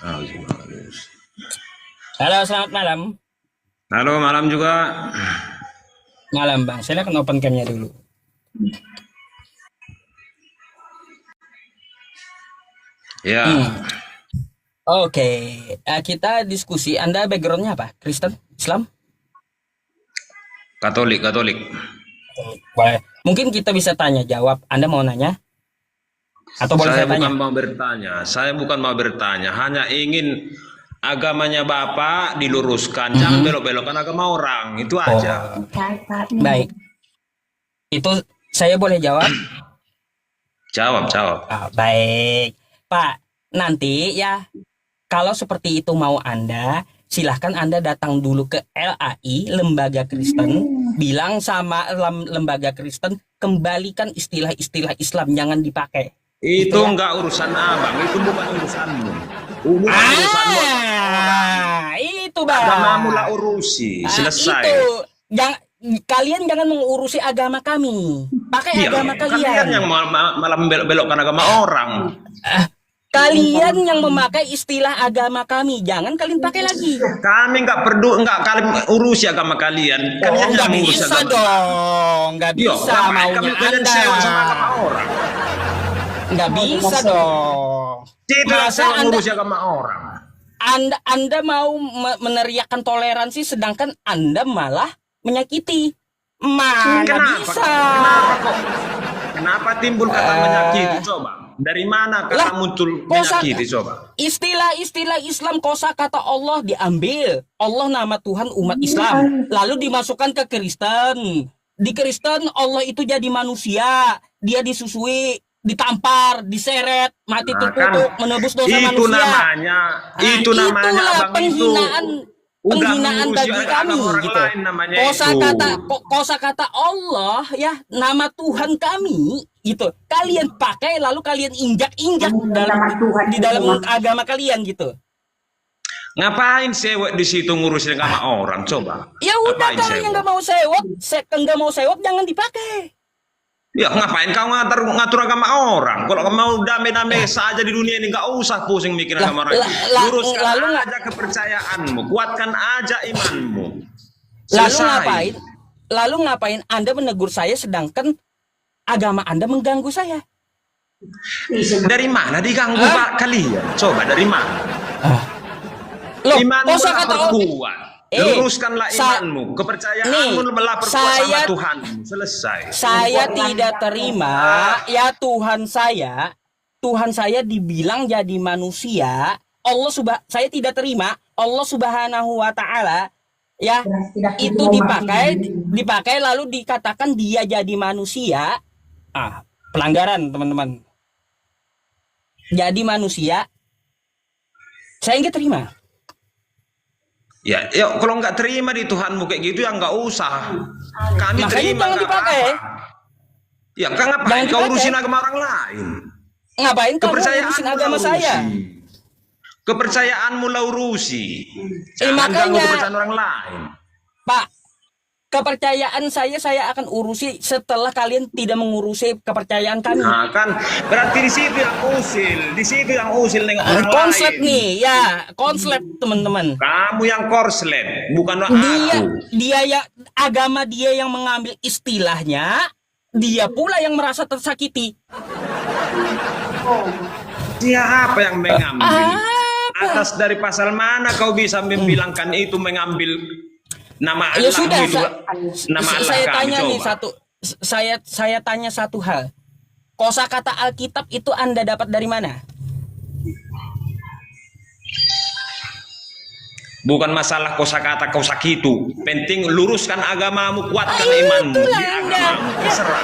Halo, selamat malam. Halo, malam juga. Malam, Bang. Silakan open cam-nya dulu. Ya, Hmm. Oke, kita diskusi. Anda background-nya apa? Kristen? Islam? Katolik, Katolik. Boleh. Mungkin kita bisa tanya jawab. Anda mau nanya? Atau boleh Saya saya bukan tanya? mau bertanya, hanya ingin agamanya Bapak diluruskan, jangan Mhm. belok-belokkan agama orang, itu aja. Oh, baik. Itu saya boleh jawab? Jawab, jawab. Baik. Pak, nanti ya, kalau seperti itu mau Anda, silahkan Anda datang dulu ke LAI, Lembaga Kristen, bilang sama lembaga Kristen, kembalikan istilah-istilah Islam, jangan dipakai. Itu Itu ya. enggak urusan abang, itu bukan urusanmu. Bukan urusanmu agama orang. Itu Agamamu bang. lah urusi, Itu selesai. jangan, kalian jangan mengurusi agama kami. Pakai Iya, agama kalian yang kalian. malah membelok-belokkan agama orang. Ah, kalian yang memakai istilah agama kami, jangan kalian pakai lagi. Kami nggak perlu, nggak kalian urusi agama kalian. Oh, Kalian yang nggak mengurus bisa agama kami. dong, nggak Yo, bisa ngapain maunya kalian Anda. sewa sama agama orang? Nggak bisa dong. Tidak Masa sewa Anda ngurusi agama orang. Anda mau meneriakkan toleransi sedangkan Anda malah menyakiti. Mana Kenapa? bisa? Kenapa kok? Kenapa timbul kata menyakiti? Eh, Coba. Dari mana lah, kata muncul kosa menyakiti? Coba. istilah-istilah Islam, kosakata Allah diambil. Allah nama Tuhan umat Islam, lalu dimasukkan ke Kristen. Di Kristen Allah itu jadi manusia, dia disusui, ditampar, diseret, mati Nah, kan terkutuk, menebus dosa itu manusia. namanya, Nah, itu namanya itulah abang itu penghinaan, udah penghinaan mengurusi bagi kami agama orang gitu. lain namanya itu. Kosakata Allah ya, nama Tuhan kami gitu. Kalian pakai lalu kalian injak-injak dalam di dalam agama kalian gitu. Ngapain sewek di situ ngurusin agama orang? Coba. Ya udah, Ngapain kalau yang sewek? nggak mau sewot jangan dipakai. Ya ngapain kau ngatur agama orang? Kalau kau mau damai-damai saja di dunia ini, nggak usah pusing mikir Lah, agama orang. Luruskan lalu aja kepercayaanmu, kuatkan aja imanmu. lalu Selesai. ngapain Anda menegur saya sedangkan agama Anda mengganggu saya? Dari mana diganggu Pak kalian? Coba dari mana? Loh, Imanmu lah kosakata perkuat. Luruskanlah imanmu, nih, kepercayaanmu lah perkuat sama saya Tuhanmu. Selesai. saya tidak terima ya Tuhan saya dibilang jadi manusia. Saya tidak terima Allah Subhanahu wa taala ya itu dipakai lalu dikatakan dia jadi manusia. Pelanggaran, teman-teman. Jadi manusia saya nggak terima. Ya, yuk, kalau nggak terima di Tuhanmu kayak gitu ya nggak usah. Kami Makanya terima jangan nggak dipakai. apa-apa. Ya, kan ngapain Jangan kau dipakai. urusin agama orang lain? Ngapain kamu Kepercayaanmu urusin lah agama saya? urusi. Kepercayaanmu lah urusi. Jangan ganggu Makanya, kepercayaan orang lain. Pak, kepercayaan saya akan urusi setelah kalian tidak mengurusi kepercayaan kami. Nah, kan berarti di situ yang usil nengok orang Konslet lain. nih, ya, konslet teman-teman. Kamu yang korslet, bukan Dia aku. dia ya agama dia yang mengambil istilahnya, dia pula yang merasa tersakiti. Siapa yang mengambil? Apa? Atas dari pasal mana kau bisa membilangkan itu mengambil nama Ya Allah sudah, itu? Nama Allah saya kami tanya nih coba. saya tanya satu hal. Kosakata Alkitab itu Anda dapat dari mana? Bukan masalah kosakata kau sakitu. Penting luruskan agamamu, kuatkan imanmu di Itulah Anda. agamamu. Terserah.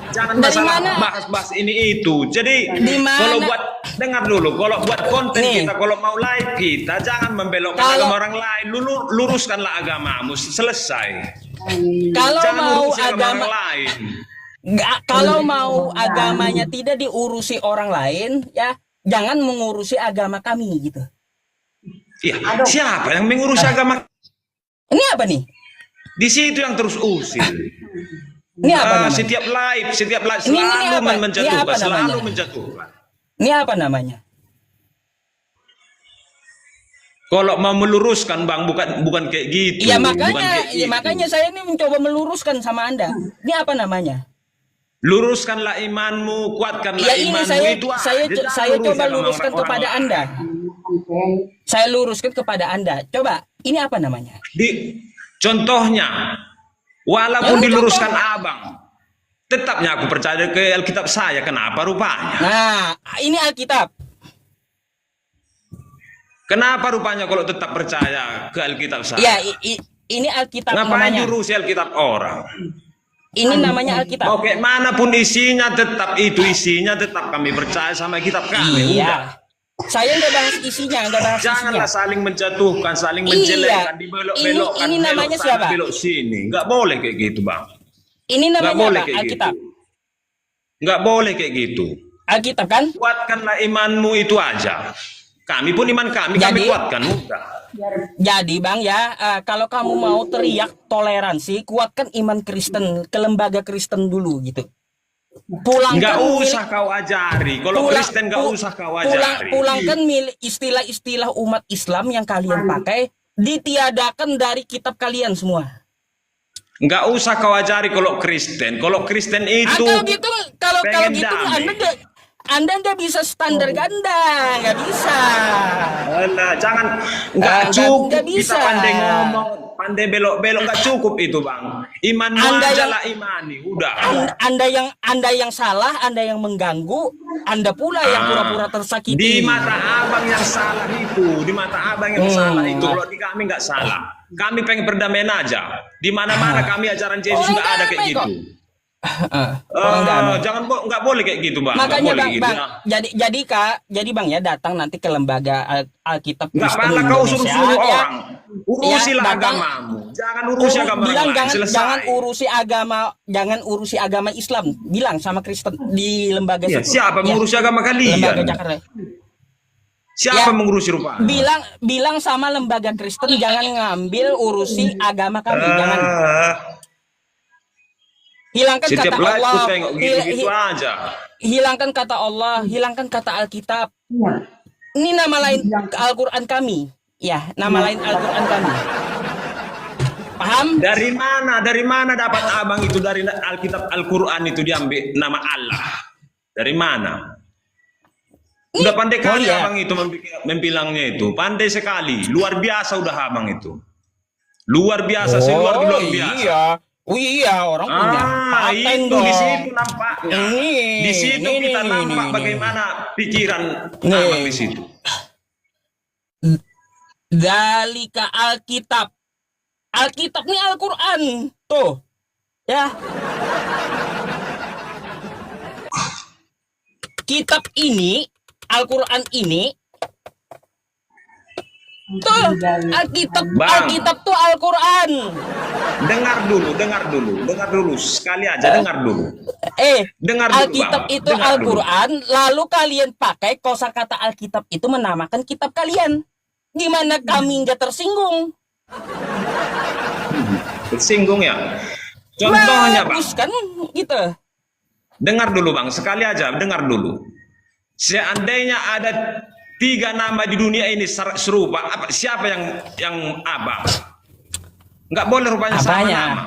Jangan Dari masalah mana? bahas-bahas ini itu. Jadi Di mana? kalau buat dengar dulu, kalau buat konten Nih. kita, kalau mau live kita, jangan membelokkan Kalau- agama orang lain. Luruskanlah agamamu, selesai. Kalau Jangan mau urusi agama orang lain. kalau mau agamanya tidak diurusi orang lain, ya jangan mengurusi agama kami gitu. Ya, siapa yang mengurusi agama? Ini apa nih? Di situ yang terus usil. Ini apa namanya? Setiap live Ini selalu apa? Ini menjatuhkan, apa selalu namanya? menjatuhkan. Ini apa namanya? Kalau mau meluruskan bang, bukan kayak gitu. Iya Bukan makanya, kayak ya gitu. makanya saya ini mencoba meluruskan sama Anda. Ini apa namanya? Luruskanlah imanmu, kuatkanlah Ya ini imanmu, itu aja. Jangan saya urusi coba agama luruskan orang kepada lain. Anda. Saya luruskan kepada Anda. Coba, ini apa namanya? Contohnya, Ya, walaupun ini diluruskan contoh. abang, tetapnya aku percaya ke Alkitab saya. Kenapa rupanya? Nah, ini Alkitab. Kenapa rupanya kalau tetap percaya ke Alkitab Ya, saya? ini Alkitab Ngapain namanya. diurusi Alkitab orang? Ini namanya Alkitab. Mau kayak manapun isinya, tetap itu isinya, tetap kami percaya sama kitab kami. Udah. Iya. Saya nggak bahas isinya, nggak bahas isinya. Janganlah saling menjatuhkan, saling Iya. menjelekkan, dibelok-belokkan, Ini namanya belok sana, siapa? belok sini. Nggak boleh kayak gitu, bang. Ini Nggak namanya boleh apa? kayak Alkitab. gitu. Nggak boleh kayak gitu. Alkitab kan? Kuatkanlah imanmu itu aja. Kami pun iman kami Jadi- kuatkan. Udah. Jadi Bang ya, kalau kamu mau teriak toleransi, kuatkan iman Kristen, ke lembaga Kristen dulu gitu. Pulangkan Nggak milik- usah kau ajari. Kalau Pulang- Kristen nggak pu- usah kau ajari. Pulangkan istilah-istilah umat Islam yang kalian pakai, ditiadakan dari kitab kalian semua. Nggak usah kau ajari kalau Kristen. Kalau Kristen itu Kalau gitu, kalau pengen gitu damai. Anda nggak bisa standar ganda, nggak bisa. Alah, jangan nggak Nggak cukup bisa. kita pandai ngomong, pandai belok-belok, nggak cukup itu bang. Imanmu Anda aja yang- lah imani, udah. Anda yang salah, Anda yang mengganggu, Anda pula yang pura-pura tersakiti. Di mata abang yang salah itu, di mata abang yang salah itu. Kalau di kami nggak salah. Kami pengen perdamaian aja. Di mana-mana kami ajaran Yesus Orang nggak ada kayak damai kok. gitu. Orang damai. Jangan nggak boleh kayak gitu bang. Nggak Makanya boleh bang, gitu, bang, ya. jadi bang ya datang nanti ke lembaga Alkitab Nggak Kristen malah kau Indonesia, suruh-suruh ya. orang. Urusilah Ya, datang- agamamu. Jangan urusi agama orang bilang lain. Selesai. jangan urusi agama Islam. Bilang sama Kristen di lembaga Ya, situ. siapa Ya, mengurusi agama lembaga kalian? Jakarta. Siapa Ya. mengurusi rupanya? Bilang sama lembaga Kristen jangan ngambil urusi agama kami, jangan. Hilangkan Setiap kata live Allah. ku tengok gitu-gitu aja. Hilangkan kata Allah, hilangkan kata Alkitab. Ini nama lain Al-Quran kami. Ya, nama lain Al-Quran kami. Paham? Dari mana dapat abang itu dari Alkitab Al-Quran itu diambil nama Allah? Dari mana? Udah pandai kali ya. abang itu membilangnya itu. Pandai sekali. Luar biasa udah abang itu. Luar biasa, luar biasa. Iya. Oh iya, orang punya paten itu dong. di situ nampaknya. Di situ kita nampak bagaimana pikiran abang di situ. Dalika Alkitab. Alkitab nih Al-Quran. Tuh. Ya. Kitab ini, Al-Quran ini, tuh, Alkitab tuh Al-Quran. Dengar dulu. Sekali aja dengar dulu. Dengar dulu, Alkitab Bang. itu Dengar dulu. Al-Quran, lalu kalian pakai kosakata Alkitab itu menamakan kitab kalian. Gimana kami nggak tersinggung? Tersinggung ya. Contohnya bang. Bagus kan gitu. Dengar dulu bang, sekali aja dengar dulu. Seandainya ada 3 nama di dunia ini serupa, siapa yang abang? Nggak boleh rupanya sama Apanya? nama.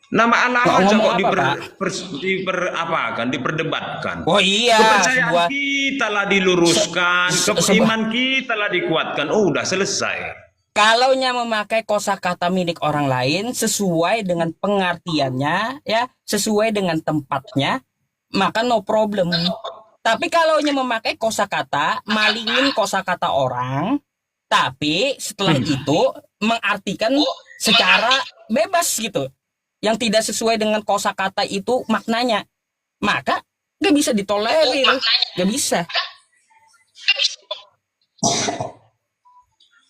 Nama Allah Kok aja ngomong kok apa, diperdebatkan. Oh iya, Kepercayaan kita lah diluruskan, sebuah- iman kita lah dikuatkan. Udah selesai. kalaunya memakai kosakata milik orang lain sesuai dengan pengertiannya, ya, sesuai dengan tempatnya, maka no problem. Tapi kalaunya memakai kosakata, malingin kosakata orang, tapi setelah itu mengartikan secara bebas gitu, yang tidak sesuai dengan kosakata itu maknanya, maka nggak bisa ditolerir, nggak bisa.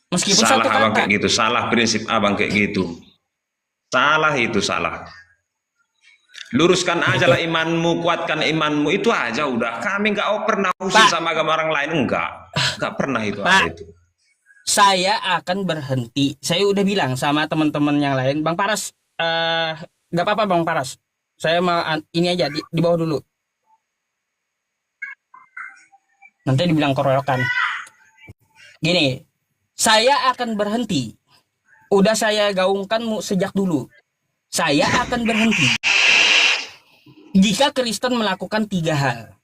Meskipun Salah satu abang kata. kayak gitu, salah prinsip abang kayak gitu. Salah itu salah. Luruskan aja lah imanmu, kuatkan imanmu, itu aja udah. Kami nggak pernah usil Pak. sama agama orang lain, nggak pernah itu. Pak. Itu. Saya akan berhenti. Saya udah bilang sama teman-teman yang lain, Bang Paras, nggak apa-apa Bang Paras. Saya mau ini aja di bawah dulu. Nanti dibilang keroyokan. Gini, saya akan berhenti. Udah saya gaungkan sejak dulu. Saya akan berhenti jika Kristen melakukan 3 hal.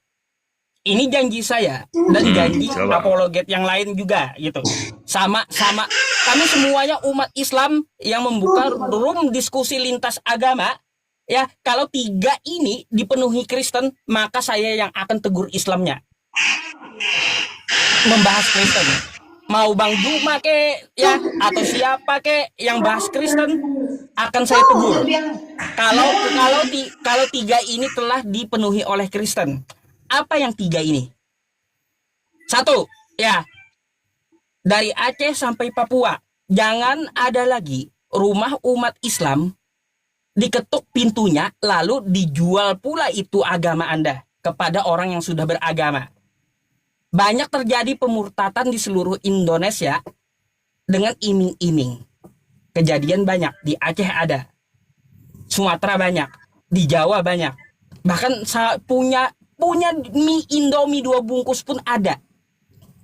Ini janji saya dan janji apologet yang lain juga gitu. Sama kami semuanya umat Islam yang membuka room diskusi lintas agama. Ya, kalau 3 ini dipenuhi Kristen, maka saya yang akan tegur Islamnya. Membahas Kristen. Mau Bang Juma ke ya atau siapa ke yang bahas Kristen akan saya tegur. Kalau 3 ini telah dipenuhi oleh Kristen. Apa yang 3 ini? 1, ya, dari Aceh sampai Papua, jangan ada lagi rumah umat Islam diketuk pintunya lalu dijual pula itu agama Anda kepada orang yang sudah beragama. Banyak terjadi pemurtatan di seluruh Indonesia dengan iming-iming. Kejadian banyak, di Aceh ada, Sumatera banyak, di Jawa banyak. Bahkan punya mie Indomie 2 bungkus pun ada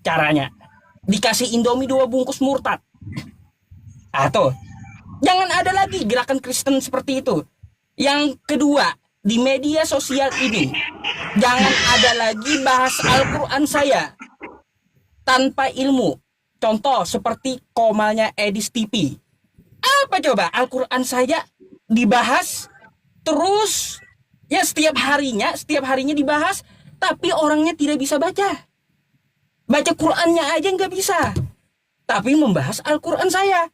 caranya. Dikasih Indomie 2 bungkus murtad. Atau jangan ada lagi gerakan Kristen seperti itu. Yang kedua, di media sosial ini jangan ada lagi bahas Al-Quran saya tanpa ilmu. Contoh seperti komalnya Edis TV. Apa coba Al-Quran saya dibahas terus ya setiap harinya dibahas, tapi orangnya tidak bisa baca Qurannya aja nggak bisa, tapi membahas Al-Quran saya.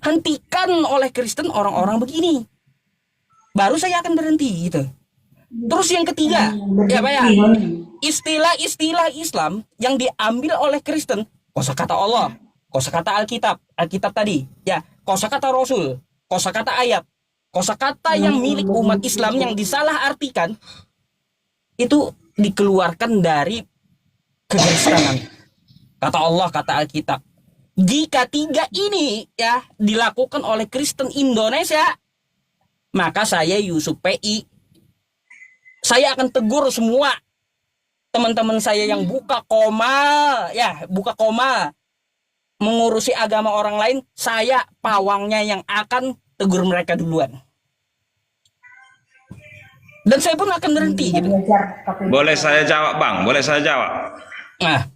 Hentikan oleh Kristen orang-orang begini, baru saya akan berhenti gitu. Terus yang ketiga, ya Pak ya, istilah-istilah Islam yang diambil oleh Kristen, kosakata Allah, kosakata Alkitab tadi, ya, kosakata Rasul, kosakata ayat, kosakata yang milik umat Islam yang disalahartikan itu dikeluarkan dari kekristenan. Kata Allah, kata Alkitab. Jika 3 ini ya dilakukan oleh Kristen Indonesia, maka saya Yusuf PI, saya akan tegur semua teman-teman saya yang buka koma mengurusi agama orang lain. Saya pawangnya yang akan tegur mereka duluan. Dan saya pun akan berhenti gitu. Boleh saya jawab, Bang? Boleh saya jawab? Nah,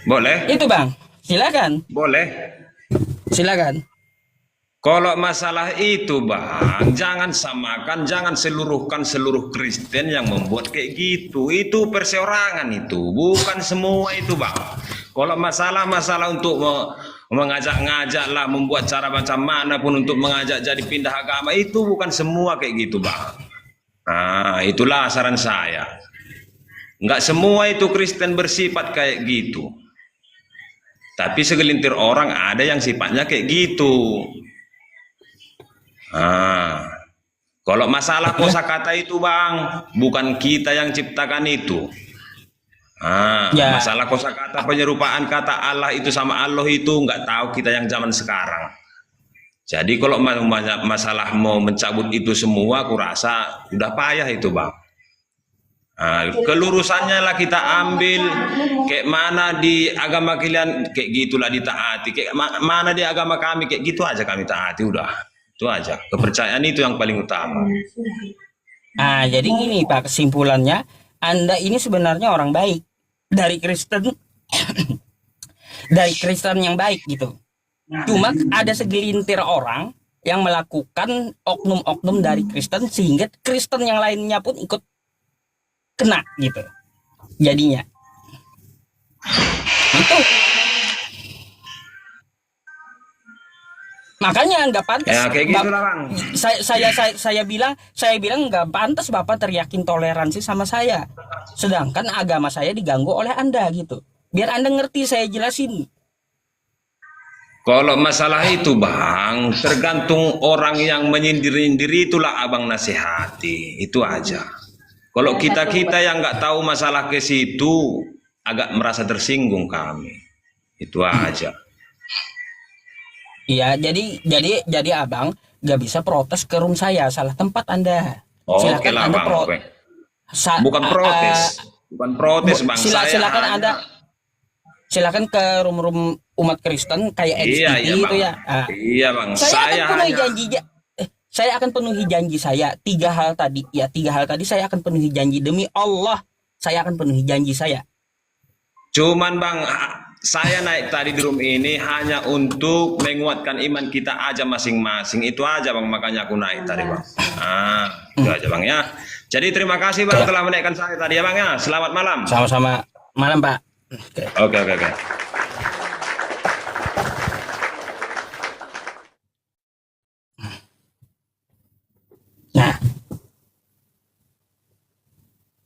boleh? itu Bang, silakan. Boleh. Silakan. Kalau masalah itu, Bang, jangan samakan, jangan seluruhkan seluruh Kristen yang membuat kayak gitu. Itu perseorangan itu, bukan semua itu, Bang. Kalau masalah untuk mengajak-ngajak lah, membuat cara macam mana pun untuk mengajak jadi pindah agama, itu bukan semua kayak gitu, Bang. Nah, itulah saran saya. Enggak semua itu Kristen bersifat kayak gitu. Tapi segelintir orang ada yang sifatnya kayak gitu. Nah, kalau masalah kosakata itu, Bang, bukan kita yang ciptakan itu. Masalah kosakata penyerupaan kata Allah itu sama Allah itu nggak tahu kita yang zaman sekarang. Jadi kalau masalah mau mencabut itu semua, aku rasa udah payah itu, Bang. Kelurusannya lah kita ambil. Kayak mana di agama kalian kayak gitulah ditaati, kayak mana di agama kami kayak gitu aja kami taati, udah itu aja. Kepercayaan itu yang paling utama. Jadi gini Pak, kesimpulannya Anda ini sebenarnya orang baik dari Kristen dari Kristen yang baik gitu. Cuma ada segelintir orang yang melakukan oknum-oknum dari Kristen sehingga Kristen yang lainnya pun ikut kena gitu. Jadinya itu. Makanya nggak pantas. Ya kayak gitu lah, Bang. Saya bilang nggak pantas Bapak teriakin toleransi sama saya. Sedangkan agama saya diganggu oleh Anda gitu. Biar Anda ngerti, saya jelasin. Kalau masalah itu, Bang, tergantung orang yang menyindir-nyindir, itulah Abang nasihati, itu aja. Kalau kita yang nggak tahu masalah ke situ, agak merasa tersinggung kami, itu aja. Iya, jadi Abang nggak bisa protes ke room saya, salah tempat Anda. Silakan Anda Bang. Bukan protes. Bukan protes bang. Silakan hanya- Anda, silakan ke room-room umat Kristen kayak Iya XTP iya itu bang. ya. Ah, Iya bang. saya akan Saya penuhi hanya janji saya akan penuhi janji saya. Tiga hal tadi saya akan penuhi janji demi Allah. Saya akan penuhi janji saya. cuman bang, saya naik tadi di room ini hanya untuk menguatkan iman kita aja masing-masing. Itu aja bang, makanya aku naik tadi bang. Itu aja bang ya. Jadi terima kasih bang telah menaikkan saya tadi ya bang ya. Selamat malam. Sama-sama. Malam Pak. Oke. Oke. Nah,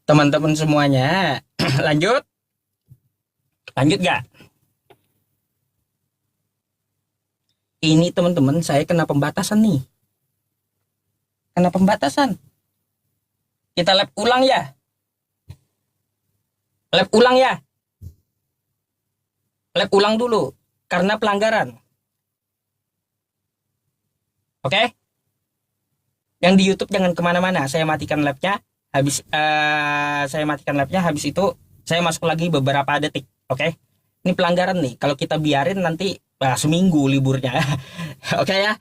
teman-teman semuanya, lanjut gak? Ini teman-teman saya kena pembatasan nih. Kena pembatasan. Kita lab ulang ya. Lab ulang ya. Lab ulang dulu karena pelanggaran. Oke? Yang di YouTube jangan kemana-mana. Saya matikan labnya. Habis itu saya masuk lagi beberapa detik. Oke? Ini pelanggaran nih. Kalau kita biarin nanti seminggu liburnya. Oke ya?